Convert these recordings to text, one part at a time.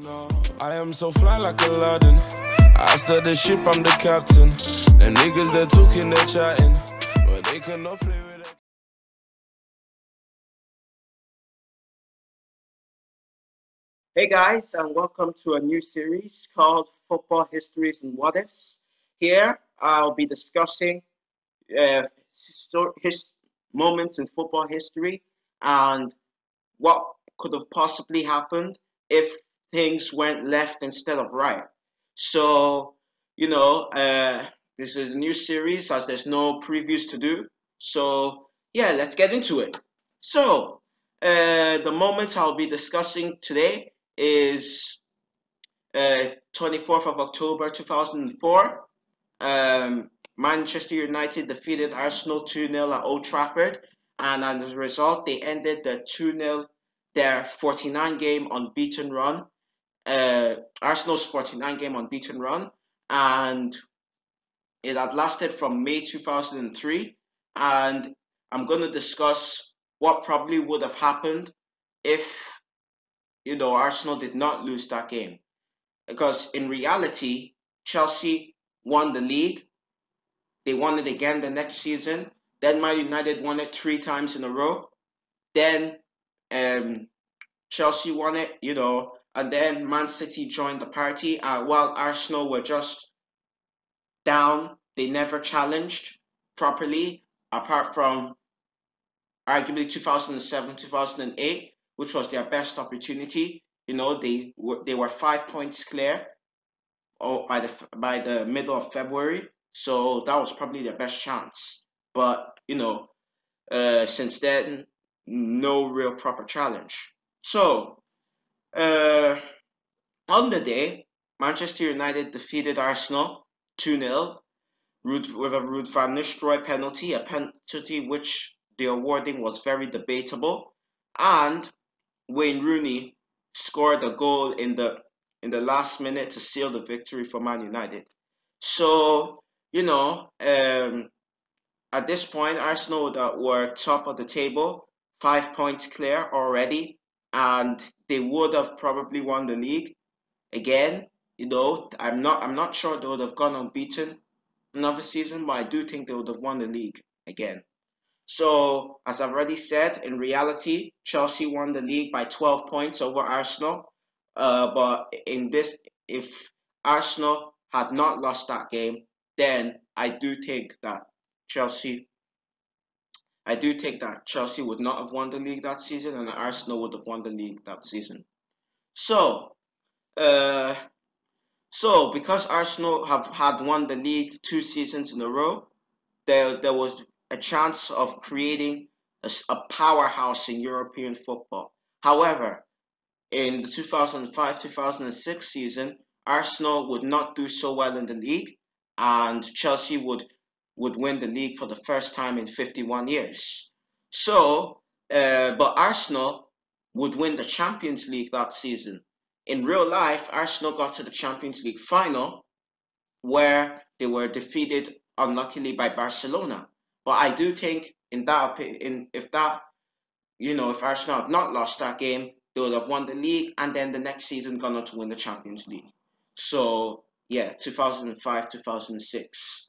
No, I am so fly like Aladdin. I start the ship, I'm the captain. Them niggas they're talking, they're chatting, but they cannot play with it. Hey guys, and welcome to a new series called Football Histories and What Ifs. Here, I'll be discussing his moments in football history and what could have possibly happened if things went left instead of right. So, this is a new series as there's no previews to do. So, yeah, let's get into it. So, the moments I'll be discussing today is 24th of October 2004. Manchester United defeated Arsenal 2-0 at Old Trafford, and as a result, they ended their 49 game unbeaten run. Arsenal's 49 game unbeaten run, and it had lasted from May 2003. And I'm going to discuss what probably would have happened if Arsenal did not lose that game. Because in reality, Chelsea won the league. They won it again the next season. Then Man United won it 3 times in a row. Then Chelsea won it, and then Man City joined the party. While Arsenal were just down, they never challenged properly, apart from arguably 2007, 2008, which was their best opportunity. They were 5 points clear by the middle of February. So that was probably their best chance. But, since then, no real proper challenge. So, on the day, Manchester United defeated Arsenal 2-0 with a Ruud van Nistelrooy penalty, a penalty which the awarding was very debatable. And Wayne Rooney scored a goal in the last minute to seal the victory for Man United. So, at this point, Arsenal were top of the table, 5 points clear already, and they would have probably won the league again. I'm not sure they would have gone unbeaten another season, but I do think they would have won the league again. So, as I've already said, in reality, Chelsea won the league by 12 points over Arsenal. But if Arsenal had not lost that game, then I do think that Chelsea would not have won the league that season, and Arsenal would have won the league that season. So, because Arsenal have had won the league 2 seasons in a row, there was a chance of creating a powerhouse in European football. However, in the 2005-2006 season, Arsenal would not do so well in the league, and Chelsea would win the league for the first time in 51 years. So, but Arsenal would win the Champions League that season. In real life, Arsenal got to the Champions League final, where they were defeated unluckily by Barcelona. But I do think if Arsenal had not lost that game, they would have won the league and then the next season gone on to win the Champions League. So, yeah, 2005, 2006.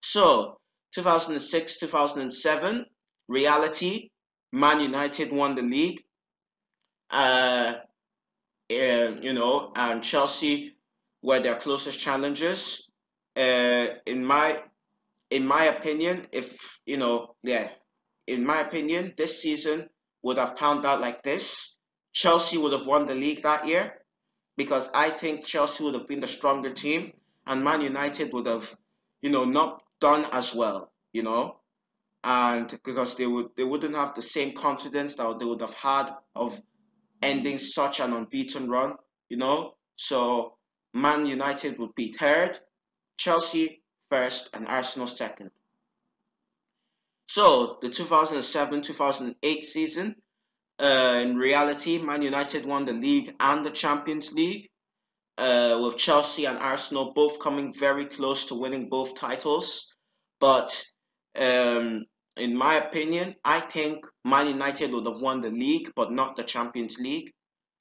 So, 2006, 2007, reality, Man United won the league. And Chelsea were their closest challengers. In my opinion, this season would have panned out like this. Chelsea would have won the league that year because I think Chelsea would have been the stronger team, and Man United would have, not done as well, and because they wouldn't have the same confidence that they would have had of ending such an unbeaten run, So Man United would be third, Chelsea first, and Arsenal second. So the 2007-2008 season, in reality, Man United won the league and the Champions League, with Chelsea and Arsenal both coming very close to winning both titles. But in my opinion, I think Man United would have won the league, but not the Champions League.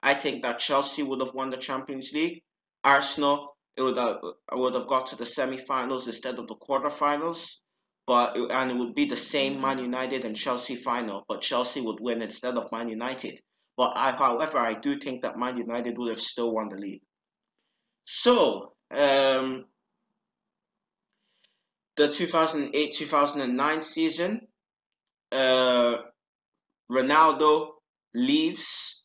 I think that Chelsea would have won the Champions League. Arsenal, it would have got to the semi-finals instead of the quarterfinals, and it would be the same Man United and Chelsea final, but Chelsea would win instead of Man United. However, I do think that Man United would have still won the league. So, the 2008-2009 season, uh, Ronaldo leaves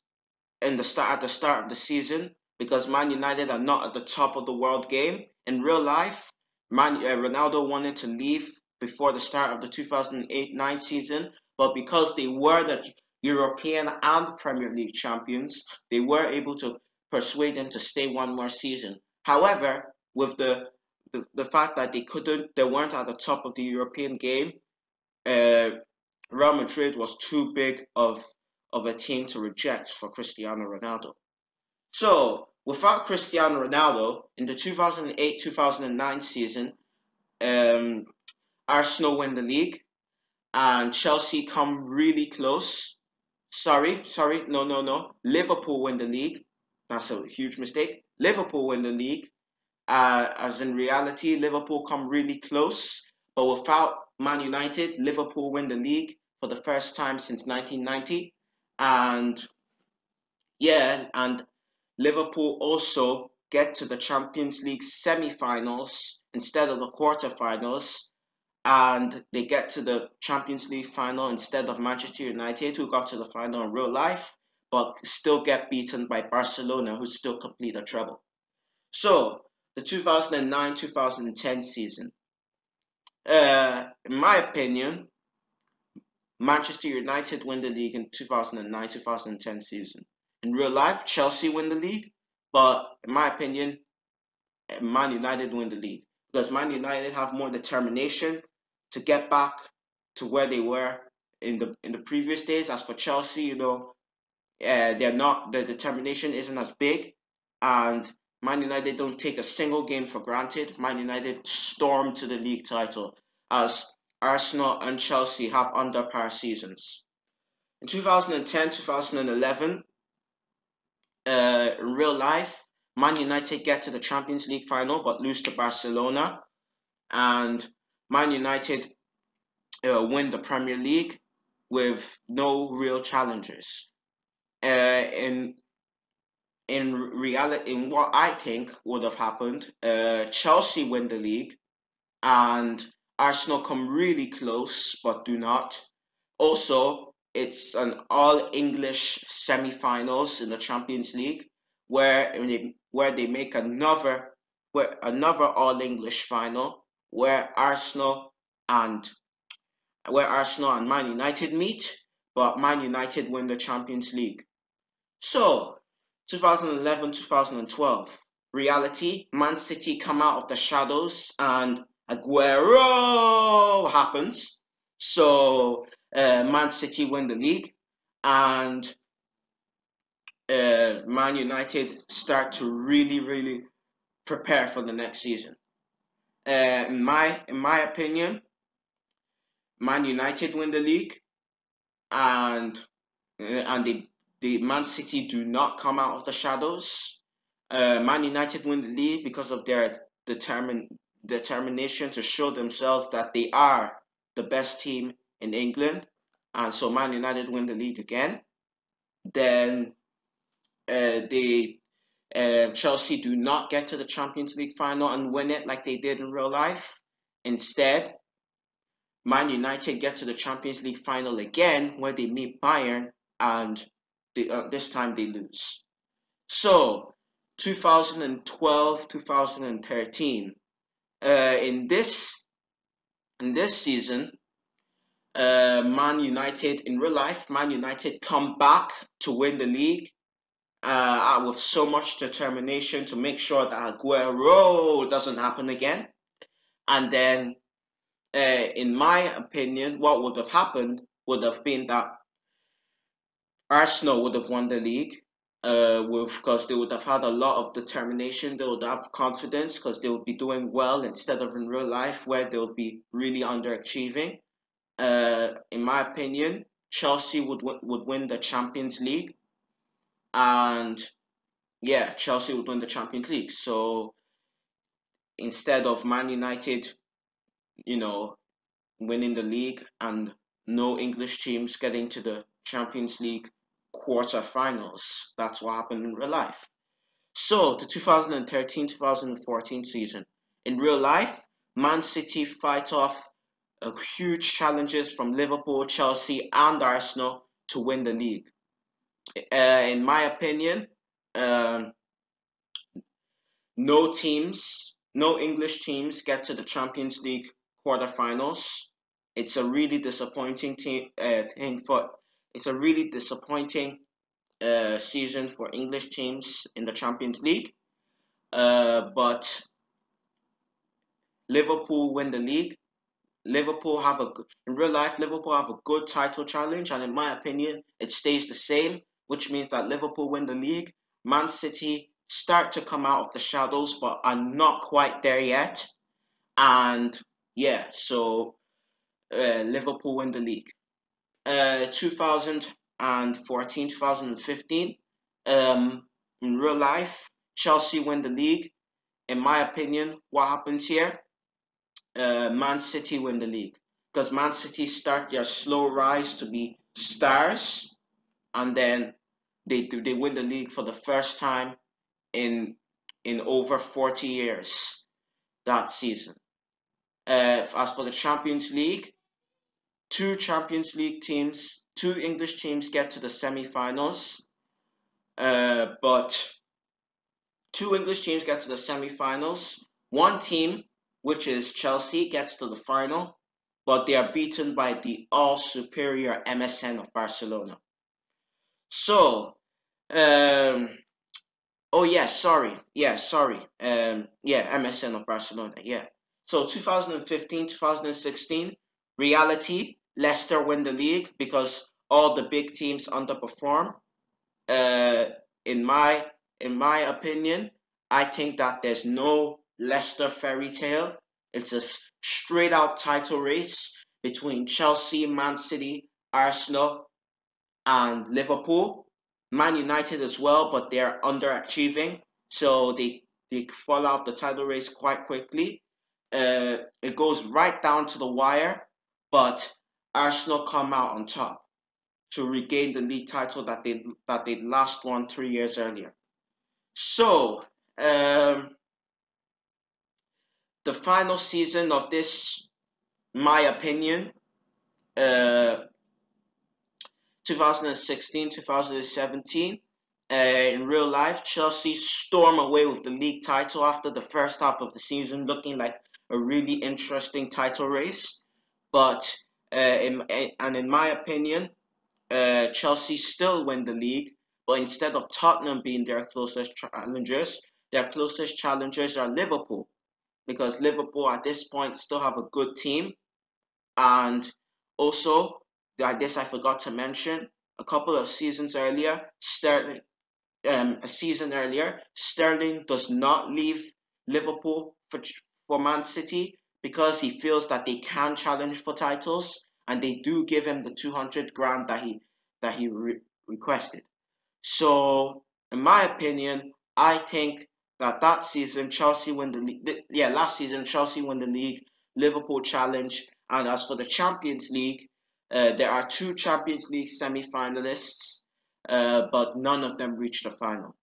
at the start of the season because Man United are not at the top of the world game. In real life, Ronaldo wanted to leave before the start of the 2008-9 season, but because they were the European and Premier League champions, they were able to persuade him to stay one more season. However, with the fact that they weren't at the top of the European game, uh, Real Madrid was too big of a team to reject for Cristiano Ronaldo. So, without Cristiano Ronaldo, in the 2008-2009 season, um, Arsenal win the league and Chelsea come really close. Sorry, no. Liverpool win the league. That's a huge mistake. Liverpool win the league. As in reality, Liverpool come really close, but without Man United, Liverpool win the league for the first time since 1990. And yeah, and Liverpool also get to the Champions League semi-finals instead of the quarter-finals, and they get to the Champions League final instead of Manchester United, who got to the final in real life, but still get beaten by Barcelona, who still complete a treble. So, the 2009-2010 season. In my opinion, Manchester United win the league in 2009-2010 season. In real life, Chelsea win the league, but in my opinion, Man United win the league because Man United have more determination to get back to where they were in the previous days. As for Chelsea, they're not the determination isn't as big, and Man United don't take a single game for granted. Man United storm to the league title as Arsenal and Chelsea have under par seasons. In 2010-2011, in real life, Man United get to the Champions League final but lose to Barcelona, and Man United win the Premier League with no real challengers. In reality, in what I think would have happened, Chelsea win the league and Arsenal come really close but do not. Also, it's an all English semi-finals in the Champions League where they make another all English final and where Arsenal and Man United meet, but Man United win the Champions League. So, 2011-2012, reality, Man City come out of the shadows and Aguero happens. So, Man City win the league and Man United start to really prepare for the next season. In my opinion, Man United win the league and the Man City do not come out of the shadows. Man United win the league because of their determination to show themselves that they are the best team in England, and so Man United win the league again. Then they Chelsea do not get to the Champions League final and win it like they did in real life. Instead, Man United get to the Champions League final again, where they meet Bayern, and this time they lose. So, 2012, 2013. In this season, Man United in real life, Man United come back to win the league with so much determination to make sure that Aguero doesn't happen again. And then, in my opinion, what would have happened would have been that Arsenal would have won the league, because they would have had a lot of determination. They would have confidence because they would be doing well instead of in real life where they would be really underachieving. In my opinion, Chelsea would win the Champions League, and yeah, Chelsea would win the Champions League. So instead of Man United, you know, winning the league and no English teams getting to the Champions League quarterfinals, that's what happened in real life. So the 2013-2014 season, in real life, Man City fight off huge challenges from Liverpool, Chelsea, and Arsenal to win the league. In my opinion, um, no English teams get to the Champions League quarterfinals. It's a really disappointing It's a really disappointing season for English teams in the Champions League. But Liverpool win the league. In real life, Liverpool have a good title challenge, and in my opinion, it stays the same, which means that Liverpool win the league. Man City start to come out of the shadows, but are not quite there yet. And yeah, so Liverpool win the league. 2014, 2015, in real life, Chelsea win the league. In my opinion, what happens here? Man City win the league because Man City start their slow rise to be stars, and then they win the league for the first time in over 40 years that season. As for the Champions League, two English teams get to the semi-finals, but two English teams get to the semi-finals. One team, which is Chelsea, gets to the final, but they are beaten by the all-superior MSN of Barcelona. So, um, oh yeah, sorry, MSN of Barcelona, yeah. So 2015, 2016, reality, Leicester win the league because all the big teams underperform. Uh, in my opinion, I think that there's no Leicester fairy tale. It's a straight out title race between Chelsea, Man City, Arsenal, and Liverpool. Man United as well, but they're underachieving, so they fall out the title race quite quickly. It goes right down to the wire, but Arsenal come out on top to regain the league title that they last won 3 years earlier. So, the final season of this, my opinion, uh, 2016, 2017. In real life, Chelsea storm away with the league title after the first half of the season, looking like a really interesting title race. But in my opinion, Chelsea still win the league, but instead of Tottenham being their closest challengers are Liverpool, because Liverpool at this point still have a good team. And also, I guess I forgot to mention, a couple of seasons earlier, a season earlier, Sterling does not leave Liverpool for Man City because he feels that they can challenge for titles, and they do give him the 200 grand that he requested. So, in my opinion, I think that season Chelsea win the league. Yeah, last season Chelsea won the league, Liverpool challenge, and as for the Champions League, there are two Champions League semi-finalists, but none of them reached the final.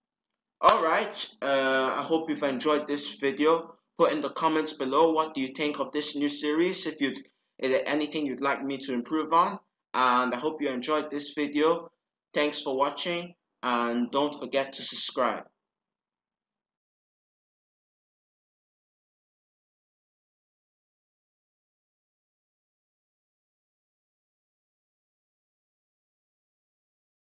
All right. I hope you've enjoyed this video. Put in the comments below what do you think of this new series. If is there anything you'd like me to improve on, and I hope you enjoyed this video. Thanks for watching, and don't forget to subscribe.